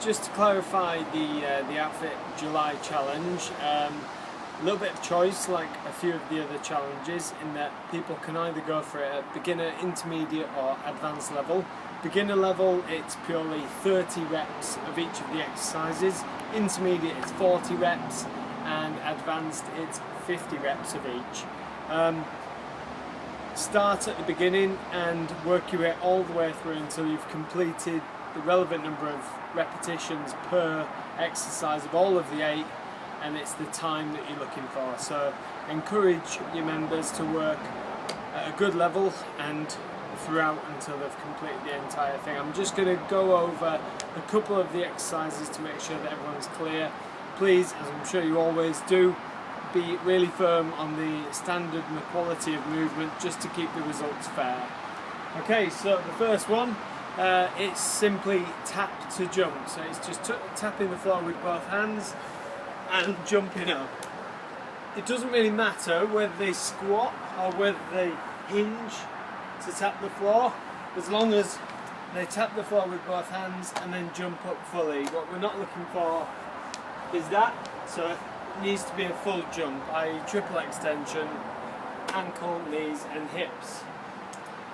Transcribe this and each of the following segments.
just to clarify the outfit July challenge, a little bit of choice like a few of the other challenges, in that people can either go for it at beginner, intermediate or advanced level. Beginner level, it's purely 30 reps of each of the exercises. Intermediate, it's 40 reps, and advanced, it's 50 reps of each. Start at the beginning and work your way all the way through until you've completed the relevant number of repetitions per exercise of all of the 8, and it's the time that you're looking for. So encourage your members to work at a good level and throughout until they've completed the entire thing. I'm just going to go over a couple of the exercises to make sure that everyone's clear. Please, as I'm sure you always do, be really firm on the standard and the quality of movement just to keep the results fair. Okay, so the first one, it's simply tap to jump. So it's just tapping the floor with both hands and jumping up. It doesn't really matter whether they squat or whether they hinge to tap the floor, as long as they tap the floor with both hands and then jump up fully. What we're not looking for is that, so it needs to be a full jump, i.e. triple extension, ankle, knees and hips.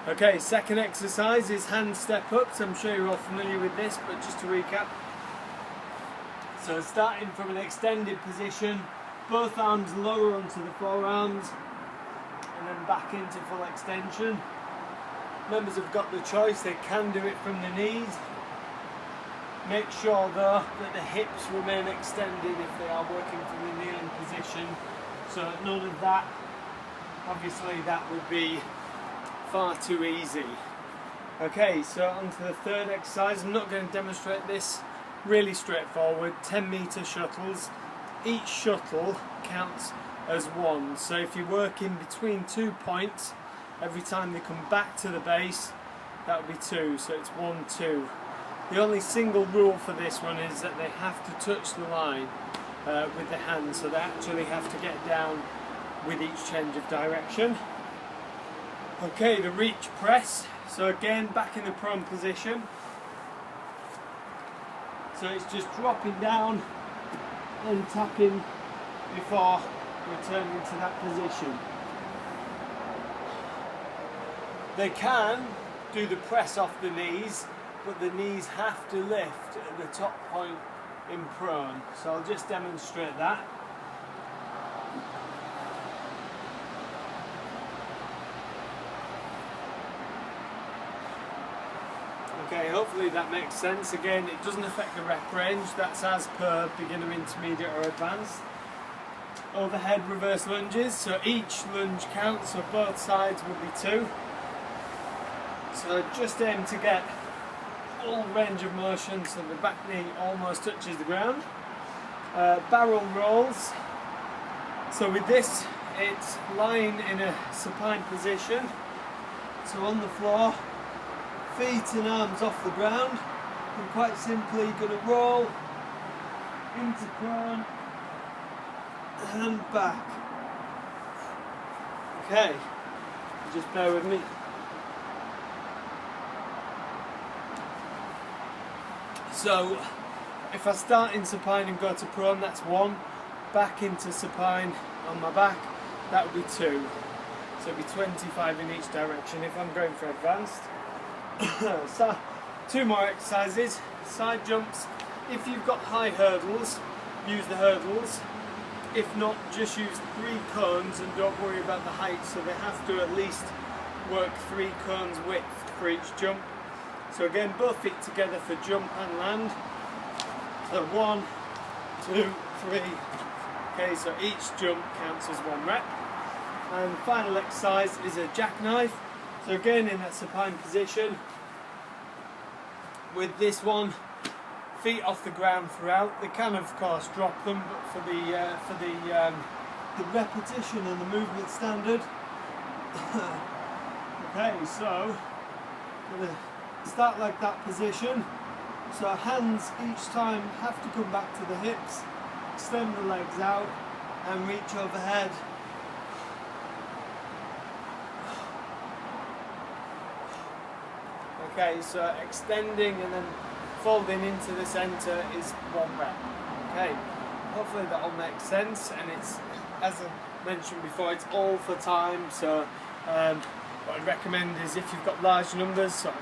Okay, second exercise is hand step ups. I'm sure you're all familiar with this, but just to recap. So starting from an extended position, both arms lower onto the forearms and then back into full extension. Members have got the choice, they can do it from the knees. Make sure though that the hips remain extended if they are working from the kneeling position. So none of that, obviously that would be far too easy. Okay, so on to the third exercise. I'm not going to demonstrate this, really straightforward. 10-meter shuttles. Each shuttle counts as one. So if you're working between 2 points, every time they come back to the base, that would be 2, so it's 1, 2. The only single rule for this one is that they have to touch the line with the hands, so they actually have to get down with each change of direction. Okay, the reach press. So again, back in the prone position. So it's just dropping down and tapping before returning to that position. They can do the press off the knees, but the knees have to lift at the top point in prone. So I'll just demonstrate that. Okay, hopefully that makes sense. Again, it doesn't affect the rep range, that's as per beginner, intermediate or advanced. Overhead reverse lunges, so each lunge counts, so both sides will be 2. So just aim to get full range of motion so the back knee almost touches the ground. Barrel rolls. So with this, it's lying in a supine position. So on the floor, feet and arms off the ground. I'm quite simply going to roll into prone and back. Okay, just bear with me. So if I start in supine and go to prone, that's 1. Back into supine on my back, that would be 2. So it'd be 25 in each direction if I'm going for advanced. So 2 more exercises. Side jumps. If you've got high hurdles, use the hurdles. If not, just use 3 cones and don't worry about the height. So they have to at least work 3 cones width for each jump. So again, both feet together for jump and land. So 1, 2, 3. Okay, so each jump counts as 1 rep. And the final exercise is a jackknife. So again, in that supine position. With this one, feet off the ground throughout. They can of course drop them, but for the repetition and the movement standard. Okay, so I'm going to start like that position. So hands each time have to come back to the hips, extend the legs out and reach overhead. Okay, so extending and then folding into the centre is 1 rep. Okay, hopefully that all makes sense, and it's, as I mentioned before, it's all for time. So what I'd recommend is, if you've got large numbers, sort of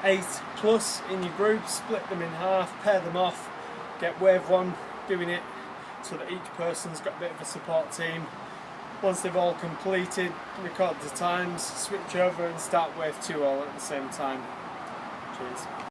8 plus in your group, split them in half, pair them off, get wave 1 doing it so that each person's got a bit of a support team. Once they've all completed, record the times, switch over and start wave 2 all at the same time. Cheers.